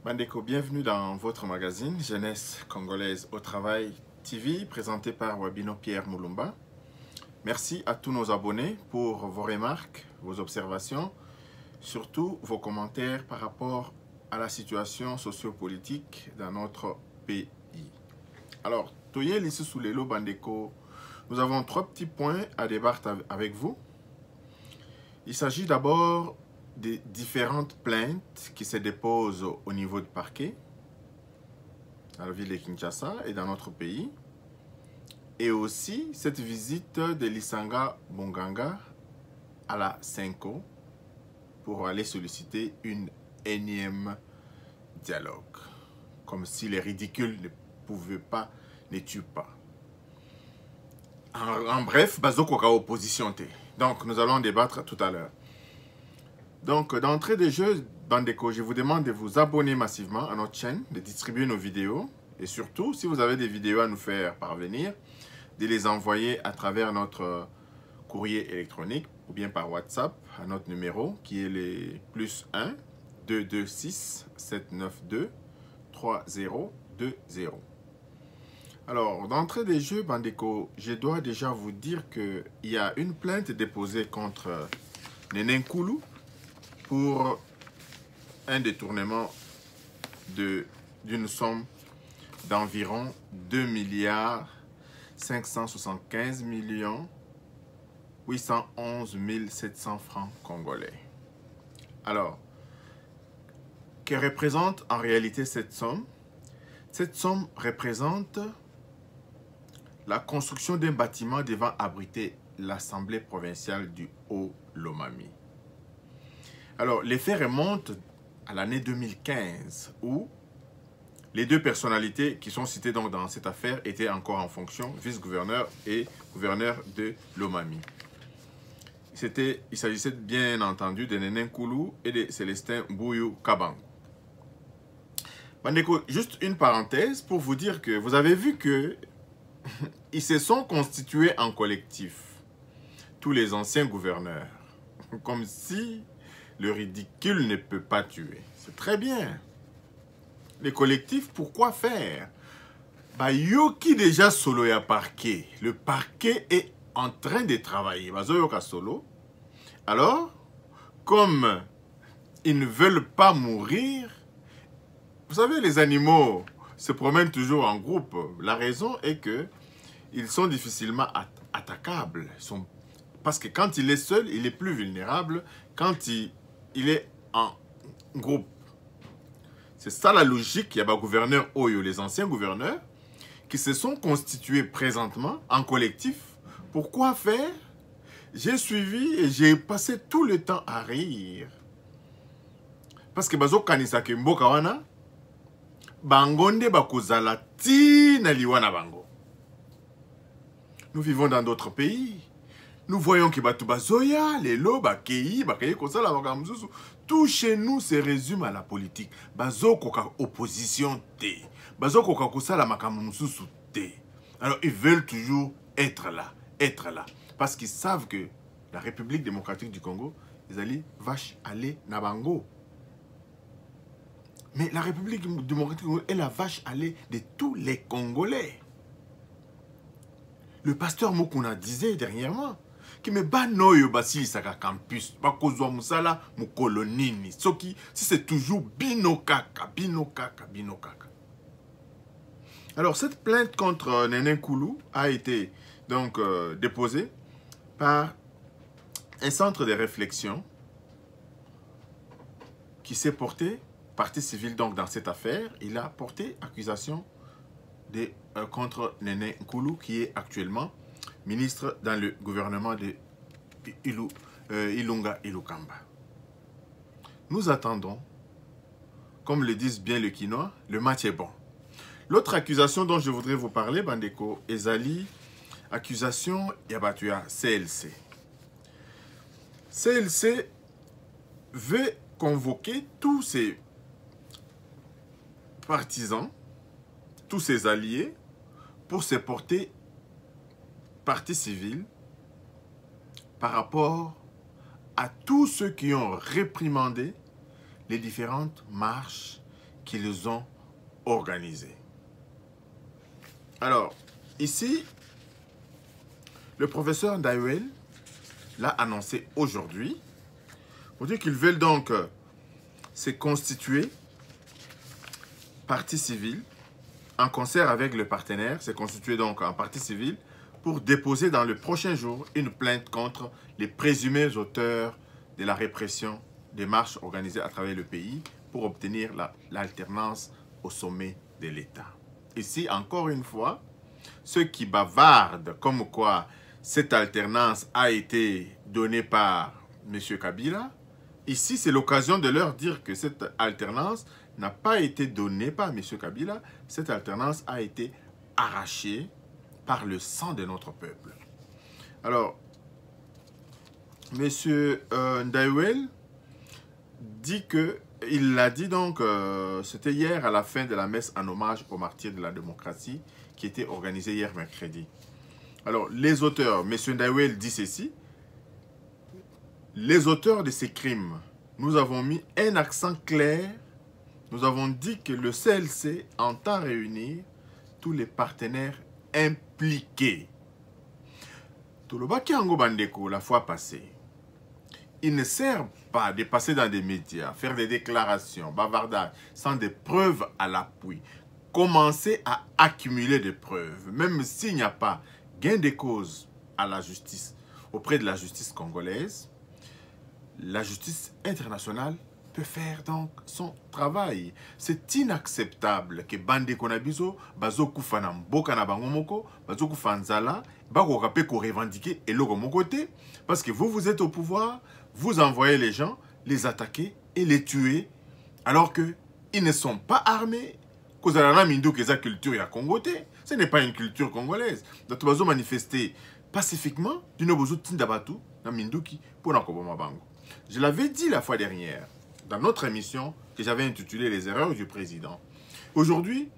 Bandeko, bienvenue dans votre magazine Jeunesse Congolaise au Travail TV, présenté par Wabino Pierre Moulumba. Merci à tous nos abonnés pour vos remarques, vos observations, surtout vos commentaires par rapport à la situation sociopolitique dans notre pays. Alors, Toye Lissu Soulelo Bandeko, nous avons 3 petits points à débattre avec vous. Il s'agit d'abord des différentes plaintes qui se déposent au niveau du parquet dans la ville de Kinshasa et dans notre pays, et aussi cette visite de Lisanga Bonganga à la Senko pour aller solliciter une énième dialogue, comme si les ridicules ne pouvaient pas, ne tuent pas. En bref, bazokoka opposition. Donc nous allons débattre tout à l'heure. Donc, d'entrée de jeu, Bandeko, je vous demande de vous abonner massivement à notre chaîne, de distribuer nos vidéos. Et surtout, si vous avez des vidéos à nous faire parvenir, de les envoyer à travers notre courrier électronique ou bien par WhatsApp à notre numéro qui est le +1 226 792 3020. Alors, d'entrée de jeu, Bandeko, je dois déjà vous dire qu'il y a une plainte déposée contre Néné Nkoulou pour un détournement d'une somme d'environ 2 575 811 700 francs congolais. Alors, que représente en réalité cette somme? Cette somme représente la construction d'un bâtiment devant abriter l'Assemblée provinciale du Haut-Lomami. Alors, les faits remontent à l'année 2015 où les deux personnalités qui sont citées donc dans cette affaire étaient encore en fonction, vice-gouverneur et gouverneur de Lomami. Il s'agissait bien entendu de Néné Nkoulou et de Célestin Bouyou Kabango. Bandeko, juste une parenthèse pour vous dire que vous avez vu que ils se sont constitués en collectif, tous les anciens gouverneurs, comme si le ridicule ne peut pas tuer. C'est très bien. Les collectifs, pourquoi faire? Bah, yoki déjà solo ya parquet. Le parquet est en train de travailler. Bah, yoka solo. Alors, comme ils ne veulent pas mourir, vous savez, les animaux se promènent toujours en groupe. La raison est que ils sont difficilement attaquables. Parce que quand il est seul, il est plus vulnérable. Quand il est en groupe. C'est ça la logique. Il y a des gouverneurs Oyo, les anciens gouverneurs, qui se sont constitués présentement en collectif. Pourquoi faire? J'ai suivi et j'ai passé tout le temps à rire. Parce que bazo kanisa ke mboka wana, bangonde bakozala ti na liwana bango. Nous vivons dans d'autres pays. Nous voyons que batu bazoya, lelo, bakei, bakei kosala bakamususu. Tout chez nous se résume à la politique. Bazo koka opposition te. Bazo koka kosala makamususu te. Alors ils veulent toujours être là. Parce qu'ils savent que la République démocratique du Congo, ils allaient vache aller nabango. Mais la République démocratique du Congo est la vache aller de tous les Congolais. Le pasteur Mokuna disait dernièrement que me banoyo basi saka campus bakozwa musala mukolonini soki si c'est toujours bino kaka. Alors cette plainte contre Néné Nkoulou a été donc déposée par un centre de réflexion qui s'est porté partie civile donc dans cette affaire. Il a porté accusation contre Néné Nkoulou qui est actuellement ministre dans le gouvernement de Ilunga Ilukamba. Nous attendons, comme le disent bien le Quinois, le match est bon. L'autre accusation dont je voudrais vous parler, Bandeko, Ezali, accusation Yabatuya CLC. CLC veut convoquer tous ses partisans, tous ses alliés, pour se porter partie civile par rapport à tous ceux qui ont réprimandé les différentes marches qu'ils ont organisé. Alors, ici, le professeur Ndayouel l'a annoncé aujourd'hui pour dire qu'ils veulent donc se constituer partie civile en concert avec le partenaire, se constituer donc en partie civile pour déposer dans le prochain jour une plainte contre les présumés auteurs de la répression des marches organisées à travers le pays pour obtenir l'alternance au sommet de l'État. Ici, encore une fois, ceux qui bavardent comme quoi cette alternance a été donnée par M. Kabila, ici, c'est l'occasion de leur dire que cette alternance n'a pas été donnée par M. Kabila, cette alternance a été arrachée par le sang de notre peuple. Alors, M. Ndayouel dit que, il l'a dit donc, c'était hier à la fin de la messe en hommage aux martyrs de la démocratie qui était organisée hier mercredi. Alors, les auteurs, M. Ndayouel dit ceci, les auteurs de ces crimes, nous avons mis un accent clair, nous avons dit que le CLC entend réunir tous les partenaires impliqués. Tolobaki Ango Bandeko, la fois passée, il ne sert pas de passer dans des médias, faire des déclarations, bavardage, sans des preuves à l'appui. Commencer à accumuler des preuves, même s'il n'y a pas gain de cause à la justice, auprès de la justice congolaise, la justice internationale peut faire donc son travail. C'est inacceptable que Bande Konabiso, Bazo Koufana Mboka na Bangomoko, Bazo Koufanzala, Bako Kapé ko revendiquer et l'autre mon côté, parce que vous êtes au pouvoir, vous envoyez les gens, les attaquer et les tuer, alors qu'ils ne sont pas armés. Kozalana Mindou Keza culture ya Congoté, ce n'est pas une culture congolaise. Donc Bazo manifester pacifiquement, d'une bozo tindabatu, na Minduki, pour Nakoboma Bango. Je l'avais dit la fois dernière, dans notre émission que j'avais intitulée Les erreurs du président. Aujourd'hui,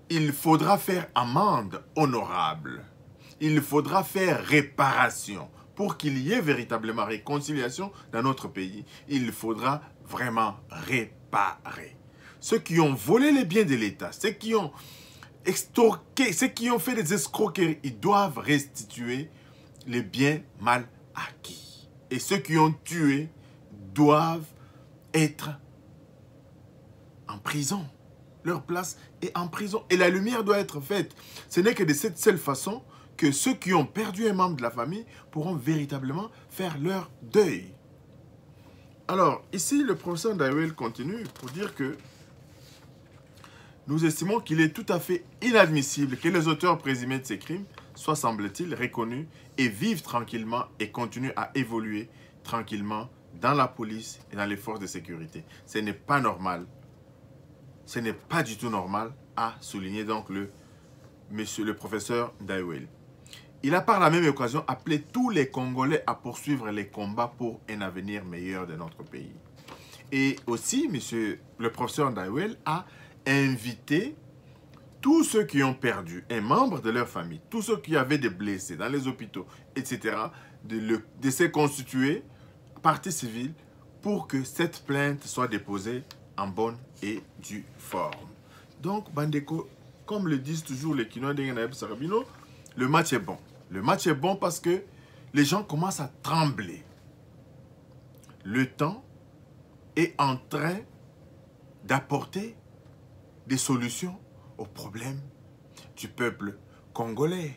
il faudra faire amende honorable. Il faudra faire réparation. Pour qu'il y ait véritablement réconciliation dans notre pays, il faudra vraiment réparer. Ceux qui ont volé les biens de l'État, ceux qui ont extorqué, ceux qui ont fait des escroqueries, ils doivent restituer les biens mal acquis. Et ceux qui ont tué doivent être en prison. Leur place est en prison. Et la lumière doit être faite. Ce n'est que de cette seule façon que ceux qui ont perdu un membre de la famille pourront véritablement faire leur deuil. Alors, ici, le professeur Ndayouel continue pour dire que nous estimons qu'il est tout à fait inadmissible que les auteurs présumés de ces crimes soient, semble-t-il, reconnus et vivent tranquillement et continuent à évoluer tranquillement dans la police et dans les forces de sécurité. Ce n'est pas normal. Ce n'est pas du tout normal, a souligné donc le professeur Ndayouel. Il a par la même occasion appelé tous les Congolais à poursuivre les combats pour un avenir meilleur de notre pays. Et aussi, le professeur Ndayouel a invité tous ceux qui ont perdu un membre de leur famille, tous ceux qui avaient des blessés dans les hôpitaux, etc., de se constituer partie civile pour que cette plainte soit déposée en bonne et due forme. Donc, Bandeko, comme le disent toujours les Kinois d'Engenaïb Sarabino, le match est bon. Le match est bon parce que les gens commencent à trembler. Le temps est en train d'apporter des solutions aux problèmes du peuple congolais.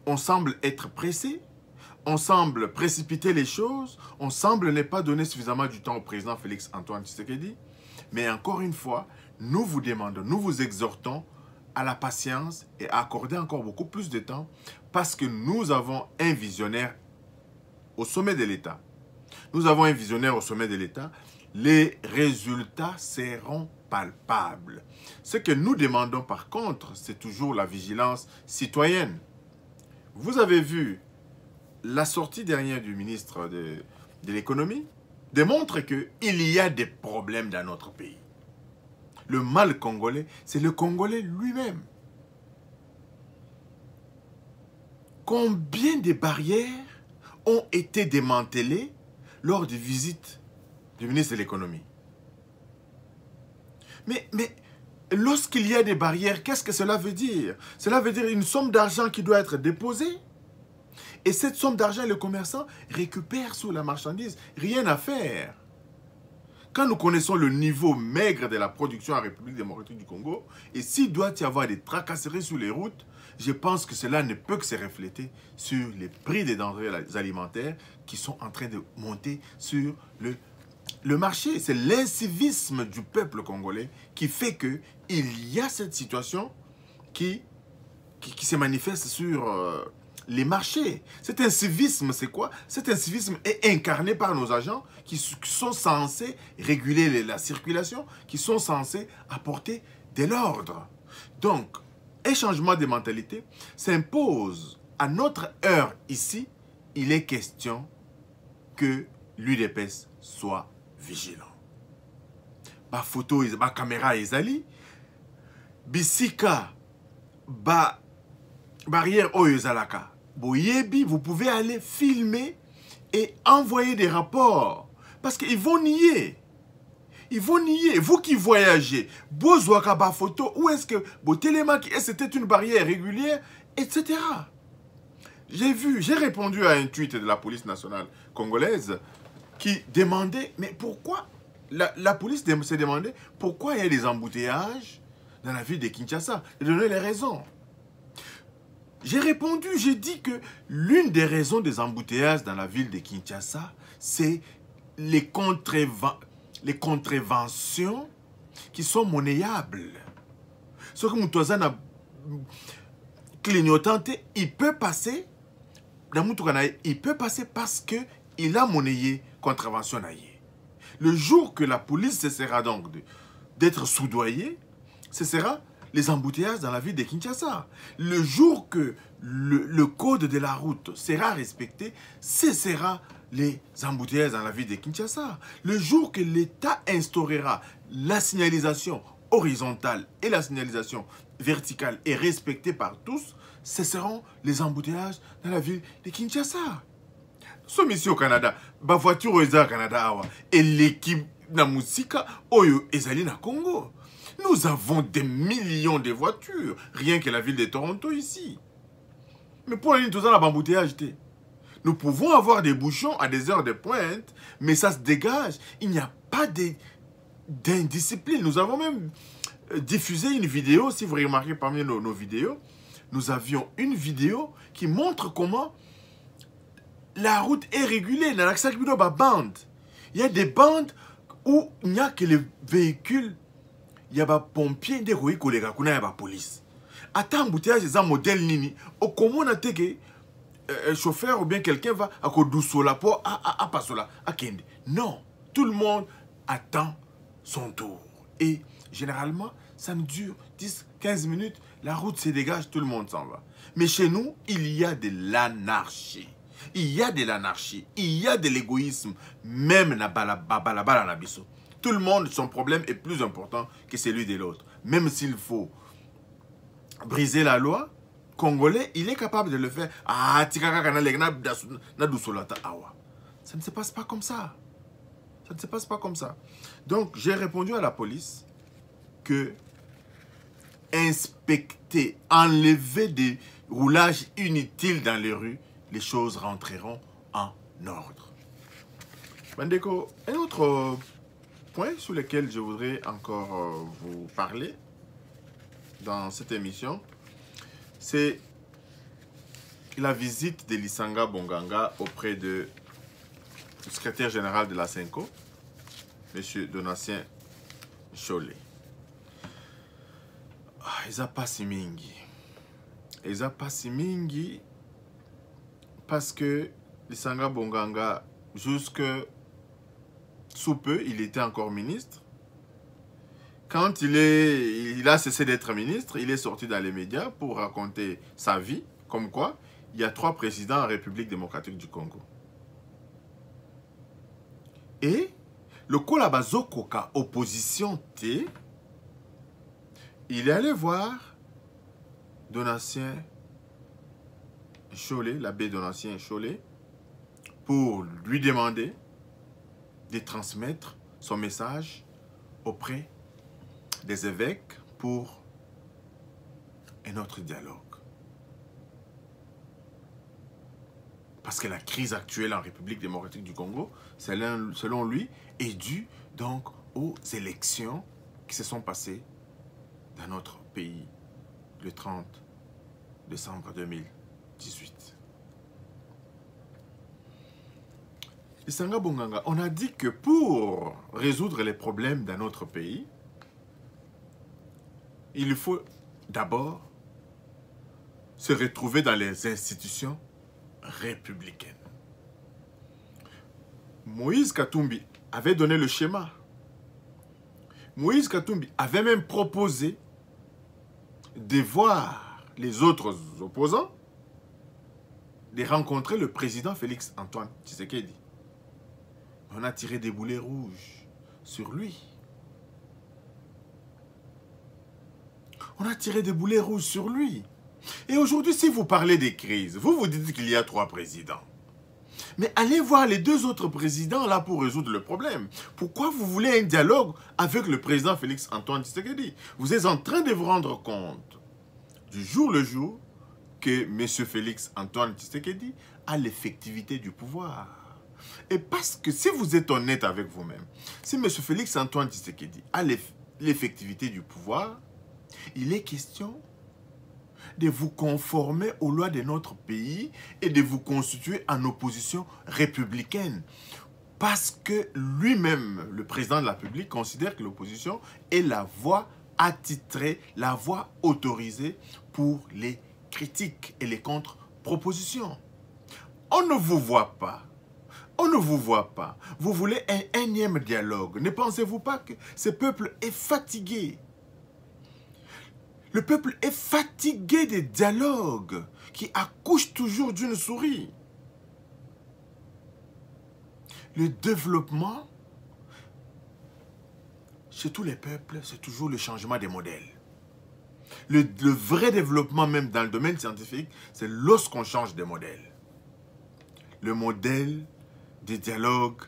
On semble être pressé, on semble précipiter les choses, on semble ne pas donner suffisamment du temps au président Félix Antoine Tshisekedi. Mais encore une fois, nous vous demandons, nous vous exhortons à la patience et à accorder encore beaucoup plus de temps parce que nous avons un visionnaire au sommet de l'État. Nous avons un visionnaire au sommet de l'État. Les résultats seront palpables. Ce que nous demandons par contre, c'est toujours la vigilance citoyenne. Vous avez vu la sortie dernière du ministre de l'économie démontre qu'il y a des problèmes dans notre pays. Le mal congolais, c'est le Congolais lui-même. Combien de barrières ont été démantelées lors des visites du ministre de l'économie? Mais lorsqu'il y a des barrières, qu'est-ce que cela veut dire? Cela veut dire une somme d'argent qui doit être déposée. Et cette somme d'argent, le commerçant récupère sur la marchandise. Rien à faire. Quand nous connaissons le niveau maigre de la production en République démocratique du Congo, et s'il doit y avoir des tracasseries sur les routes, je pense que cela ne peut que se refléter sur les prix des denrées alimentaires qui sont en train de monter sur le marché. C'est l'incivisme du peuple congolais qui fait qu'il y a cette situation qui se manifeste sur les marchés. Cet incivisme, c'est quoi? Cet incivisme est incarné par nos agents qui sont censés réguler la circulation, qui sont censés apporter de l'ordre. Donc, un changement de mentalité s'impose. À notre heure ici, il est question que l'UDPS soit vigilant. Ba photo, ba caméra ezali, bisika, ba barrière oyezalaka. Boyebi, vous pouvez aller filmer et envoyer des rapports. Parce qu'ils vont nier. Ils vont nier. Vous qui voyagez, bozouaka ba photo, où est-ce que Botelema, c'était une barrière régulière, etc. J'ai répondu à un tweet de la police nationale congolaise qui demandait, mais pourquoi, la police s'est demandé pourquoi il y a des embouteillages dans la ville de Kinshasa. J'ai donné les raisons. J'ai répondu, j'ai dit que l'une des raisons des embouteillages dans la ville de Kinshasa, c'est les contraventions qui sont monnayables. Ce que Moutouazan a clignotanté, il peut passer, il peut passer parce qu'il a monnayé contravention. Le jour que la police cessera donc d'être soudoyée, ce sera les embouteillages dans la ville de Kinshasa. Le jour que le code de la route sera respecté, cessera les embouteillages dans la ville de Kinshasa. Le jour que l'État instaurera la signalisation horizontale et la signalisation verticale est respectée par tous, cesseront les embouteillages dans la ville de Kinshasa. Nous sommes ici au Canada. Ma voiture est au Canada. Et l'équipe na musika oyo ezali na Congo. Nous avons des millions de voitures, rien que la ville de Toronto ici. Mais pour aller tout ça, la embouteillage, nous pouvons avoir des bouchons à des heures de pointe, mais ça se dégage. Il n'y a pas d'indiscipline. Nous avons même diffusé une vidéo, si vous remarquez parmi nos vidéos, nous avions une vidéo qui montre comment la route est régulée. Dans l'accès à bande. Il y a des bandes où il n'y a que les véhicules. Il y a des pompiers, des collègues, il y a des police. Attends, embouteillage, c'est un modèle nini. Au comment on a été un chauffeur ou bien quelqu'un va à Kodousola pour à Pasola, à Kende. Non, tout le monde attend son tour. Et généralement, ça me dure 10-15 minutes. La route se dégage, tout le monde s'en va. Mais chez nous, il y a de l'anarchie. Il y a de l'anarchie. Il y a de l'égoïsme. Même na balabala na biso. Tout le monde, son problème est plus important que celui de l'autre. Même s'il faut briser la loi, Congolais, il est capable de le faire. Ah, ça ne se passe pas comme ça. Ça ne se passe pas comme ça. Donc, j'ai répondu à la police que inspecter, enlever des roulages inutiles dans les rues, les choses rentreront en ordre. Bandeko, un autre point sur lequel je voudrais encore vous parler dans cette émission, c'est la visite de Lisanga Bonganga auprès du secrétaire général de la SENCO, M. Donatien Cholet. Ils n'ont pas si mingi. Ils n'ont pas si mingi parce que Lisanga Bonganga, jusque sous peu, il était encore ministre. Quand il a cessé d'être ministre, il est sorti dans les médias pour raconter sa vie, comme quoi il y a 3 présidents en République démocratique du Congo. Et le Kolabazokoka opposition T, il est allé voir Donatien Cholet, l'abbé Donatien Cholet, pour lui demander de transmettre son message auprès des évêques pour un autre dialogue. Parce que la crise actuelle en République démocratique du Congo, selon lui, est due donc aux élections qui se sont passées dans notre pays le 30 décembre 2018. Isanga Bonganga, on a dit que pour résoudre les problèmes dans notre pays, il faut d'abord se retrouver dans les institutions républicaines. Moïse Katumbi avait donné le schéma. Moïse Katumbi avait même proposé de voir les autres opposants, de rencontrer le président Félix Antoine Tshisekedi. On a tiré des boulets rouges sur lui. On a tiré des boulets rouges sur lui. Et aujourd'hui, si vous parlez des crises, vous dites qu'il y a 3 présidents. Mais allez voir les 2 autres présidents là pour résoudre le problème. Pourquoi vous voulez un dialogue avec le président Félix Antoine Tshisekedi? Vous êtes en train de vous rendre compte du jour le jour que M. Félix Antoine Tshisekedi a l'effectivité du pouvoir. Et parce que si vous êtes honnête avec vous-même, si M. Félix Antoine Tshisekedi a l'effectivité du pouvoir, il est question de vous conformer aux lois de notre pays et de vous constituer en opposition républicaine. Parce que lui-même, le président de la République, considère que l'opposition est la voie attitrée, la voie autorisée pour les critiques et les contre-propositions. On ne vous voit pas. On ne vous voit pas. Vous voulez un énième dialogue. Ne pensez-vous pas que ce peuple est fatigué? Le peuple est fatigué des dialogues qui accouchent toujours d'une souris. Le développement, chez tous les peuples, c'est toujours le changement des modèles. Le vrai développement, même dans le domaine scientifique, c'est lorsqu'on change de modèle. Le modèle des dialogues,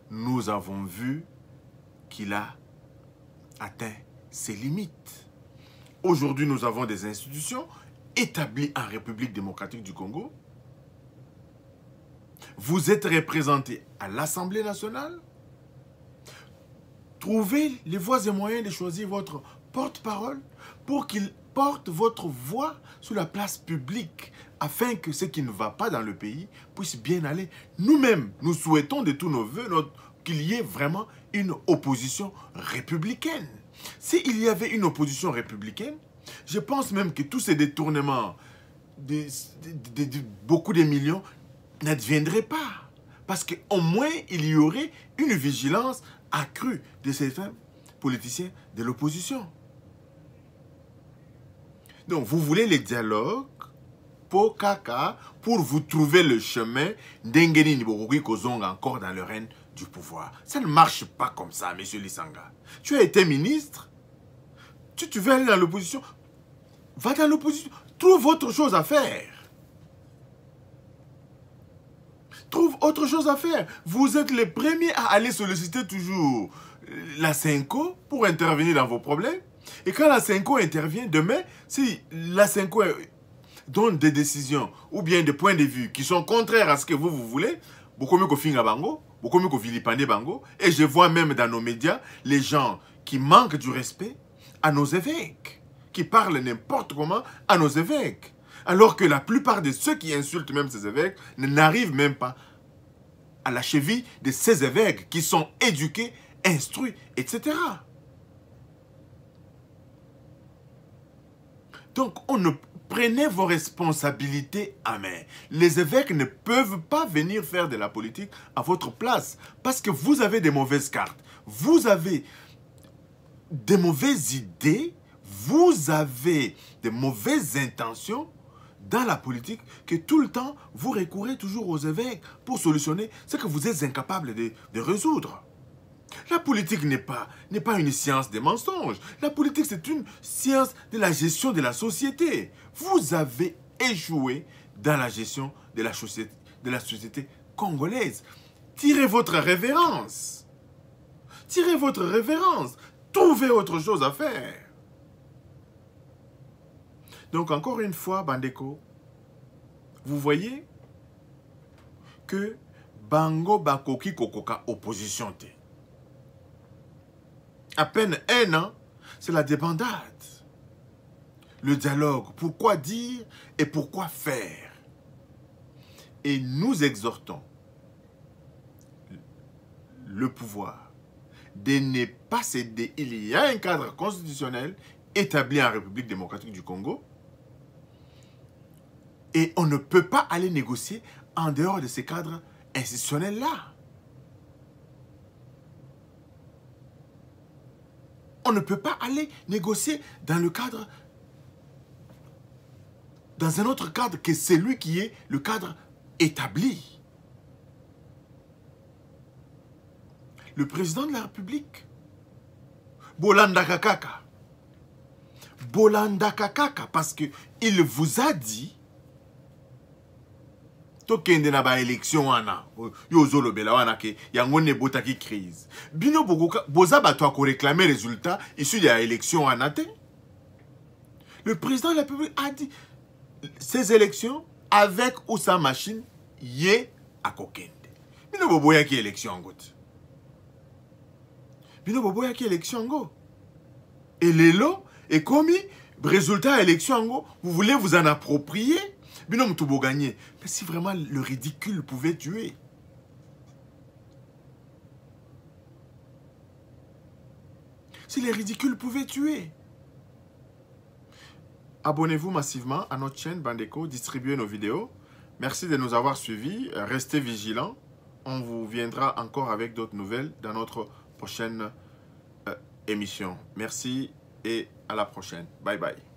nous avons vu qu'il a atteint ses limites. Aujourd'hui, nous avons des institutions établies en République démocratique du Congo. Vous êtes représentés à l'Assemblée nationale. Trouvez les voies et moyens de choisir votre porte-parole pour qu'il porte votre voix sur la place publique afin que ce qui ne va pas dans le pays puisse bien aller. Nous-mêmes, nous souhaitons de tous nos voeux qu'il y ait vraiment une opposition républicaine. S'il y avait une opposition républicaine, je pense même que tous ces détournements de beaucoup de millions n'adviendraient pas. Parce qu'au moins, il y aurait une vigilance accrue de certains politiciens de l'opposition. Donc, vous voulez les dialogues pour vous trouver le chemin d'Engeni Nibokoki Kozonga encore dans le règne du pouvoir. Ça ne marche pas comme ça, monsieur Lisanga. Tu as été ministre, tu veux aller dans l'opposition, va dans l'opposition, trouve autre chose à faire. Trouve autre chose à faire. Vous êtes les premiers à aller solliciter toujours la Senko pour intervenir dans vos problèmes. Et quand la Senko intervient, demain, si la Senko donne des décisions ou bien des points de vue qui sont contraires à ce que vous voulez, beaucoup mieux qu'au bango, beaucoup mieux qu'au vilipande bango. Et je vois même dans nos médias les gens qui manquent du respect à nos évêques, qui parlent n'importe comment à nos évêques. Alors que la plupart de ceux qui insultent même ces évêques n'arrivent même pas à la cheville de ces évêques qui sont éduqués, instruits, etc. Donc, prenez vos responsabilités à main. Les évêques ne peuvent pas venir faire de la politique à votre place parce que vous avez des mauvaises cartes. Vous avez des mauvaises idées, vous avez de mauvaises intentions dans la politique que tout le temps, vous recourez toujours aux évêques pour solutionner ce que vous êtes incapable de résoudre. La politique n'est pas une science des mensonges. La politique, c'est une science de la gestion de la société. Vous avez échoué dans la gestion de la société congolaise. Tirez votre révérence. Tirez votre révérence. Trouvez autre chose à faire. Donc, encore une fois, Bandeko, vous voyez que Bango Bakoki Kokoka opposition. À peine un an, c'est la débandade. Le dialogue, pourquoi dire et pourquoi faire. Et nous exhortons le pouvoir de ne pas céder. Il y a un cadre constitutionnel établi en République démocratique du Congo et on ne peut pas aller négocier en dehors de ces cadres institutionnels-là. On ne peut pas aller négocier dans le cadre, dans un autre cadre que celui qui est le cadre établi. Le président de la République, Bolanda Kakaka, parce qu'il vous a dit tokende na ba élection wana yozo lobela wana ke yango ne botaki crise bino boza bato ko réclamer résultat issu de la élection wana te. Le président de la République a dit ces élections avec ou sans machine yé à kokende bino boboya ki élection angote bino boboya ki élection ngo et lelo et comme résultat élection ango vous voulez vous en approprier. Bino mtubo gagné. Mais si vraiment le ridicule pouvait tuer. Si les ridicules pouvaient tuer. Abonnez-vous massivement à notre chaîne Bandeko, distribuez nos vidéos. Merci de nous avoir suivis. Restez vigilants. On vous viendra encore avec d'autres nouvelles dans notre prochaine émission. Merci et à la prochaine. Bye bye.